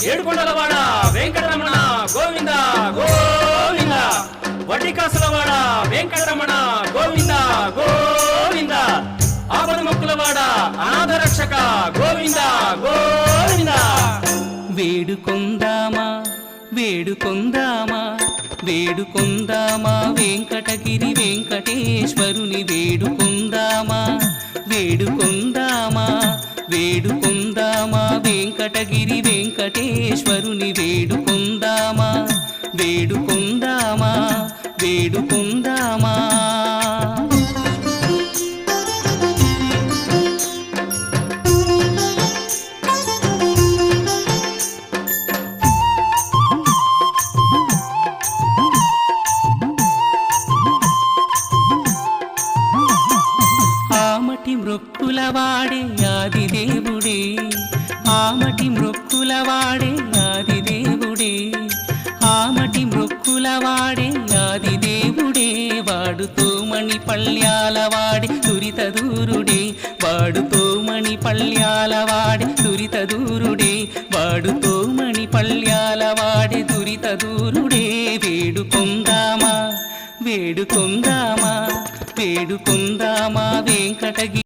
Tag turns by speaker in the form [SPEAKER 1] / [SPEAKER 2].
[SPEAKER 1] ఏడుకొండలవాడ వెంకటరమణ గోవింద గోవింద, వడ్డికాసులవాడ వెంకటరమణ గోవింద గోవింద, ఆపద మొక్కులవాడ అనాథ రక్షక గోవింద గోవింద.
[SPEAKER 2] వేడుకొందామా వేడుకొందామా వేడుకొందామా వెంకటగిరి వెంకటేశ్వరుని వేడుకొందామా వేడుకొందామా వేడుకొందామా వెంకటగిరి వెంకటేశ్వరుని వేడుకొందామా వేడుకొందామా వేడుకొందామా. ఆమటి మృక్కులవాడే ఆదిదేవుడే, ఆమటి మృక్కులవాడే ఆదిదేవుడే, ఆమటి మృక్కులవాడే ఆదిదేవుడే, వాడుతో మణి పళ్ళ్యాలవాడే దురిత దూరుడే, వాడుతో మణి పళ్ళ్యాలవాడే దురిత దూరుడే, వాడుతో మణి పళ్ళ్యాలవాడే దురిత దూరుడే. వేడుకొందామా వేడుకొందామా వేడుకొందామా వెంకటగిరి